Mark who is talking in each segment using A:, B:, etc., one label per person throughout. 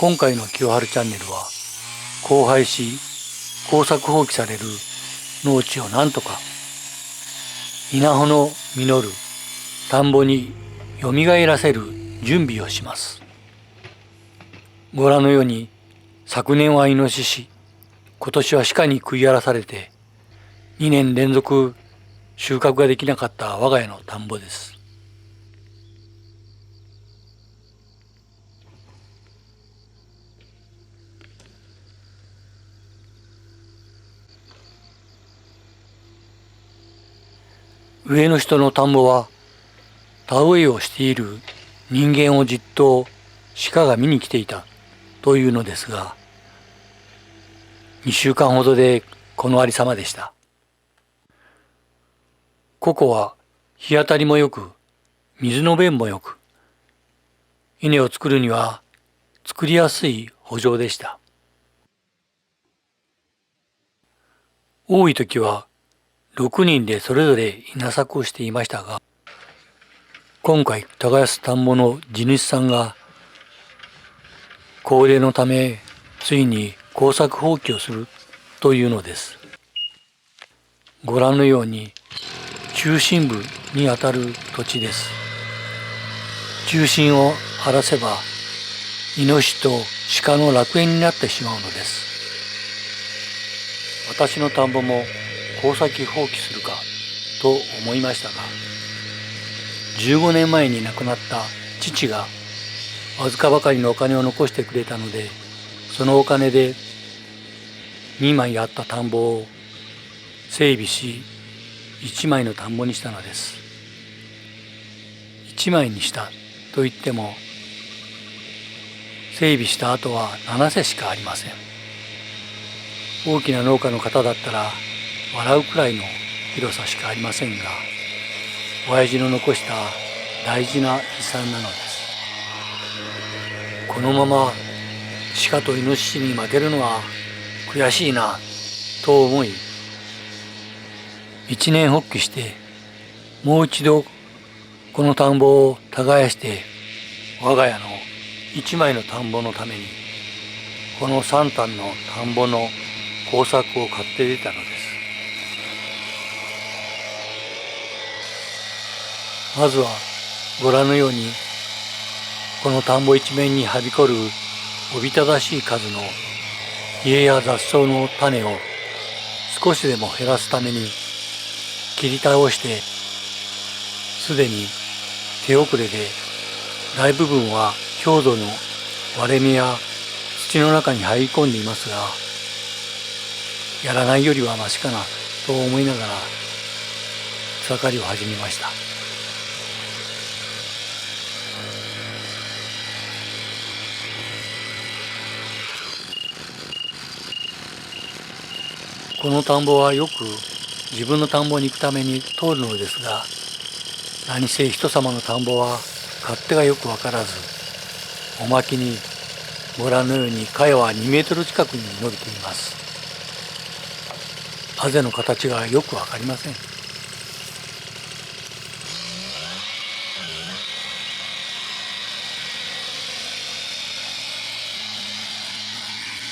A: 今回の清春チャンネルは、荒廃し耕作放棄される農地をなんとか稲穂の実る田んぼによみがえらせる準備をします。ご覧のように、昨年はイノシシ、今年は鹿に食い荒らされて2年連続収穫ができなかった我が家の田んぼです。上の人の田んぼは田植えをしている人間をじっと鹿が見に来ていたというのですが、2週間ほどでこのありさまでした。ここは日当たりもよく、水の便もよく、稲を作るには作りやすい圃場でした。多い時は6人でそれぞれ稲作をしていましたが、今回耕す田んぼの地主さんが高齢のためついに耕作放棄をするというのです。ご覧のように中心部にあたる土地です。中心を荒らせばイノシシと鹿の楽園になってしまうのです。私の田んぼも耕作放棄するかと思いましたが、15年前に亡くなった父がわずかばかりのお金を残してくれたので、そのお金で2枚あった田んぼを整備し1枚の田んぼにしたのです。1枚にしたといっても、整備した後は7世しかありません。大きな農家の方だったら笑うくらいの広さしかありませんが、親父の残した大事な遺産なのです。このまま鹿とイノシシに負けるのは悔しいなと思い、一念発起してもう一度この田んぼを耕して、我が家の一枚の田んぼのためにこの3反の田んぼの耕作を買って出たのです。まずはご覧のように、この田んぼ一面にはびこるおびただしい数の家や雑草の種を少しでも減らすために切り倒して、すでに手遅れで大部分は表土の割れ目や土の中に入り込んでいますが、やらないよりはマシかなと思いながら草刈りを始めました。この田んぼはよく自分の田んぼに行くために通るのですが、何せ人様の田んぼは勝手がよくわからず、おまけにご覧のように茅は2メートル近くに伸びています。あぜの形がよくわかりません。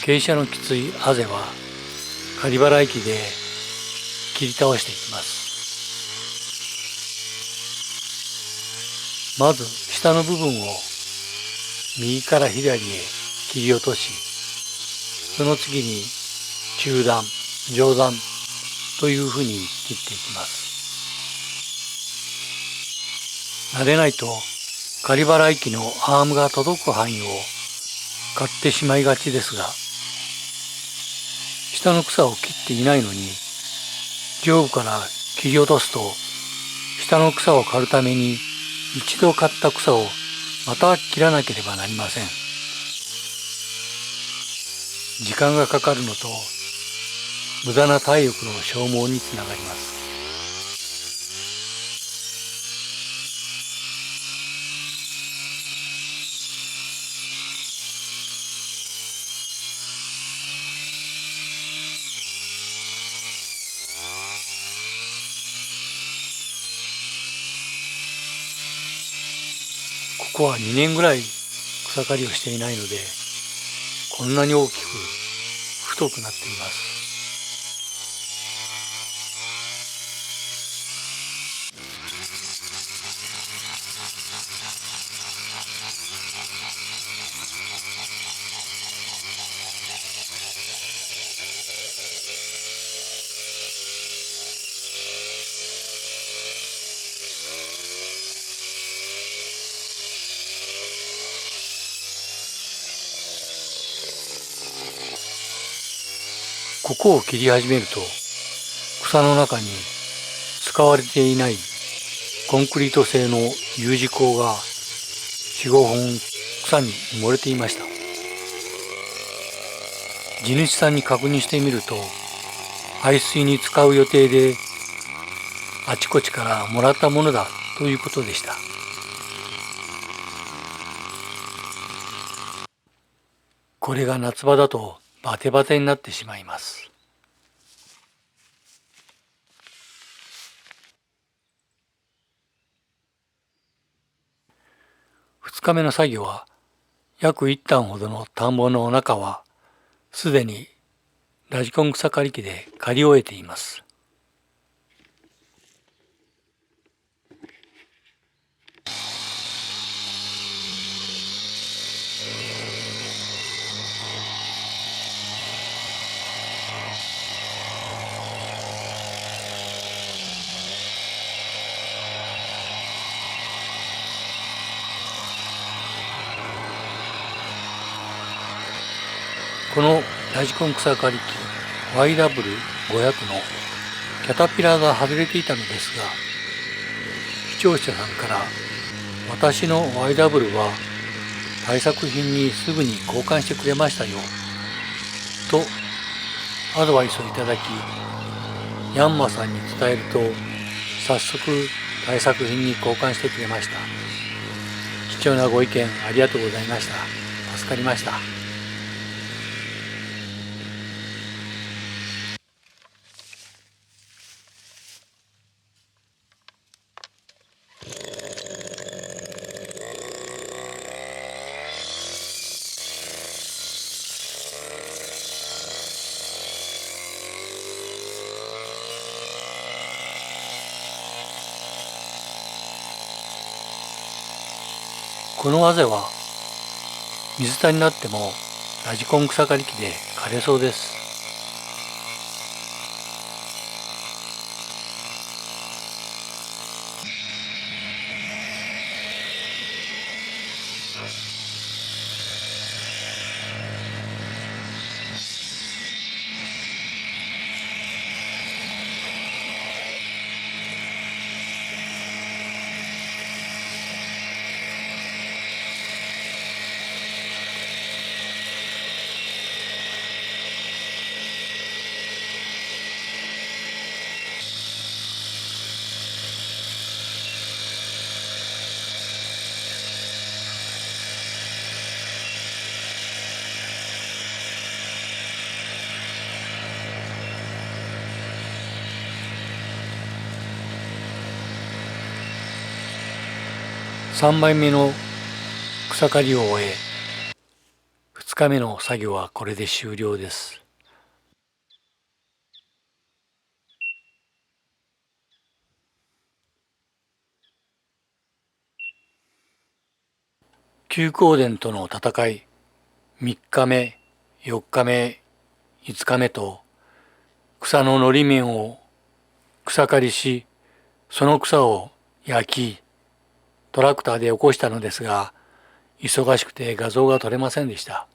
A: 傾斜のきついあぜは刈払機で切り倒していきます。まず下の部分を右から左へ切り落とし、その次に中段、上段というふうに切っていきます。慣れないと刈払機のアームが届く範囲を刈ってしまいがちですが、下の草を切っていないのに上部から切り落とすと、下の草を刈るために一度刈った草をまた切らなければなりません。時間がかかるのと無駄な体力の消耗につながります。ここは2年ぐらい草刈りをしていないので、こんなに大きく太くなっています。ここを切り始めると、草の中に使われていないコンクリート製の U 字工が4、5本草に埋もれていました。地主さんに確認してみると、排水に使う予定であちこちからもらったものだということでした。これが夏場だとバテバテになってしまいます。2日目の作業は約1反ほどの田んぼの中はすでにラジコン草刈り機で刈り終えています。このラジコン草刈り機 YW500 のキャタピラーが外れていたのですが、視聴者さんから私の YW は対策品にすぐに交換してくれましたよとアドバイスをいただき、ヤンマさんに伝えると早速対策品に交換してくれました。貴重なご意見ありがとうございました。助かりました。このあぜは水田になってもラジコン草刈り機で刈れそうです。3枚目の草刈りを終え、2日目の作業はこれで終了です。休耕田との戦い、3日目、4日目、5日目と草ののり面を草刈りし、その草を焼き、トラクターで起こしたのですが、忙しくて画像が撮れませんでした。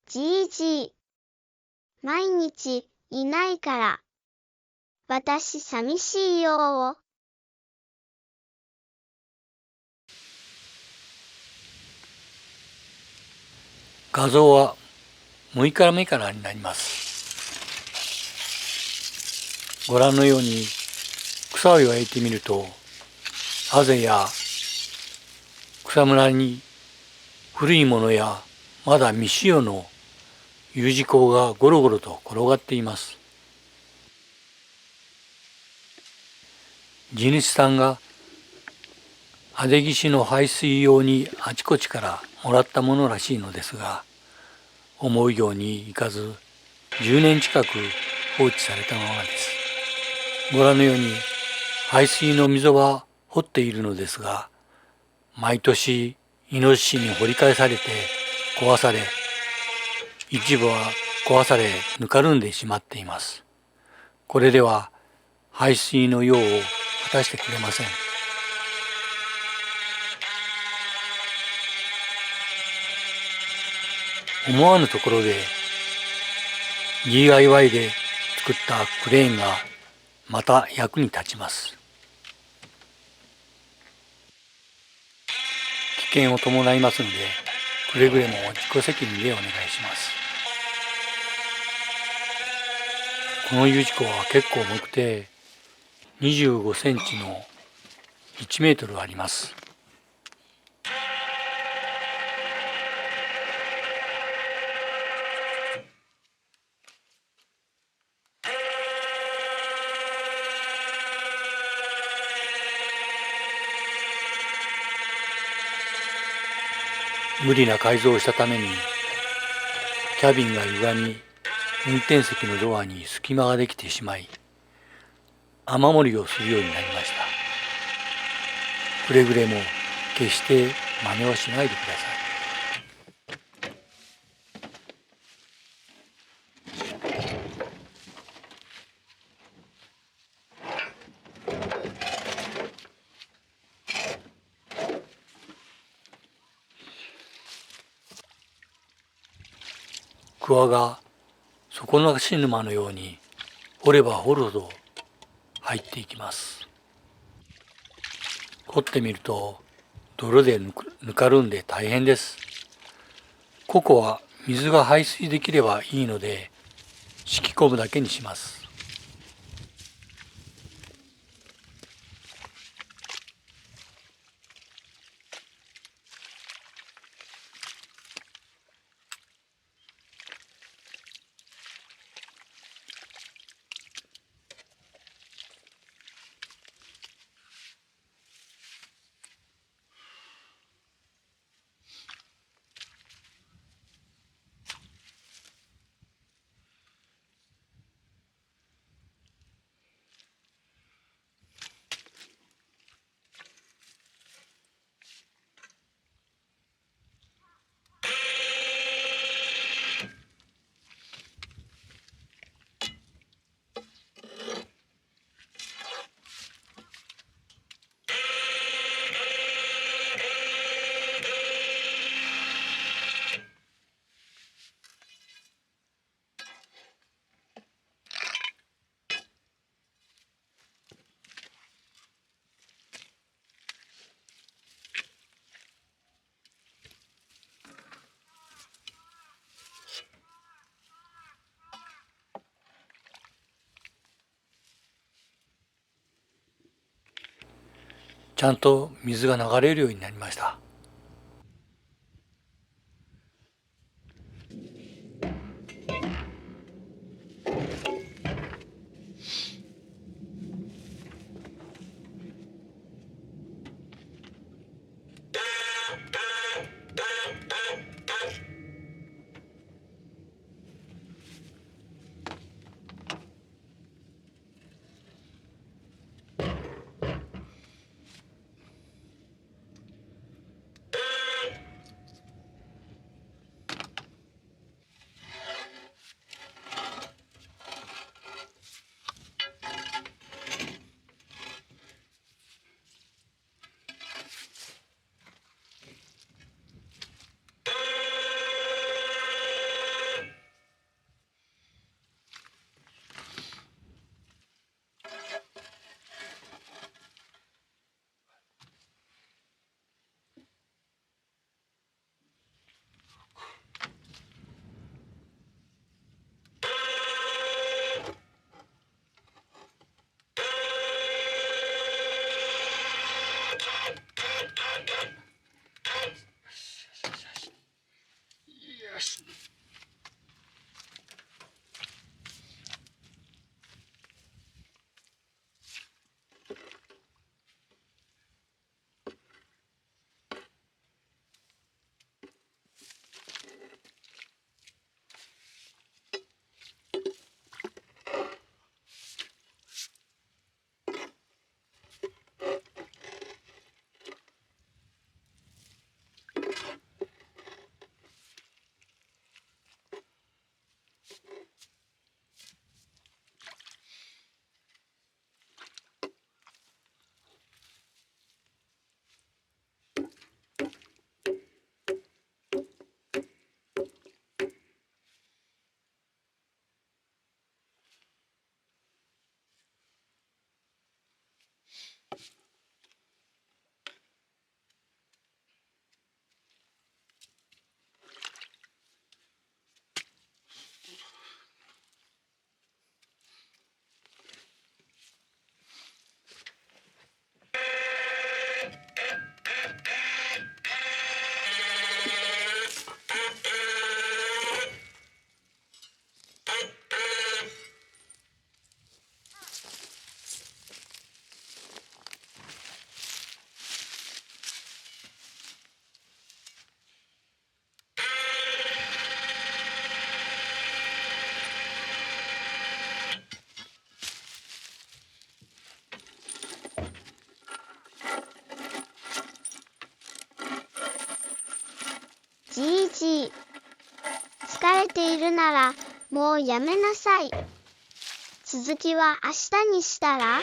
B: じいじ、毎日いないから、私寂しいよ。
A: 画像は6日目からになります。ご覧のように草を焼いてみると、あぜや草むらに古いものやまだ未使用のU字工がゴロゴロと転がっています。地主さんが阿出岸の排水用にあちこちからもらったものらしいのですが、思うようにいかず10年近く放置されたままです。ご覧のように排水の溝は掘っているのですが、毎年イノシシに掘り返されて壊され、一部は壊されぬかるんでしまっています。これでは排水の用を果たしてくれません。思わぬところで DIY で作ったクレーンがまた役に立ちます。危険を伴いますので、くれぐれも自己責任でお願いします。この U 字工は結構重くて25センチの1メートルあります。無理な改造をしたためにキャビンが歪み、運転席のドアに隙間ができてしまい、雨漏りをするようになりました。くれぐれも決して真似をしないでください。クワが底なし沼のように掘れば掘るほど入っていきます。掘ってみると泥でぬかるんで大変です。ここは水が排水できればいいので敷き込むだけにします。ちゃんと水が流れるようになりました。
B: じいじ。疲れているなら、もうやめなさい。続きは明日にしたら？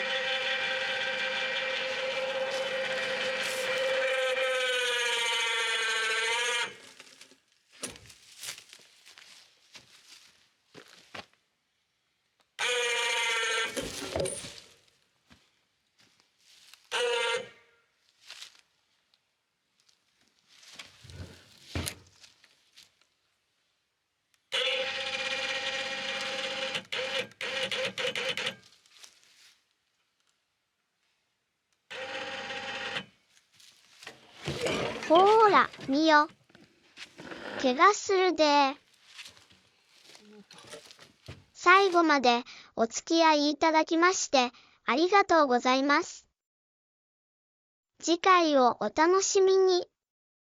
B: ほーら、見よ。怪我するで。最後までお付き合いいただきましてありがとうございます。次回をお楽しみに。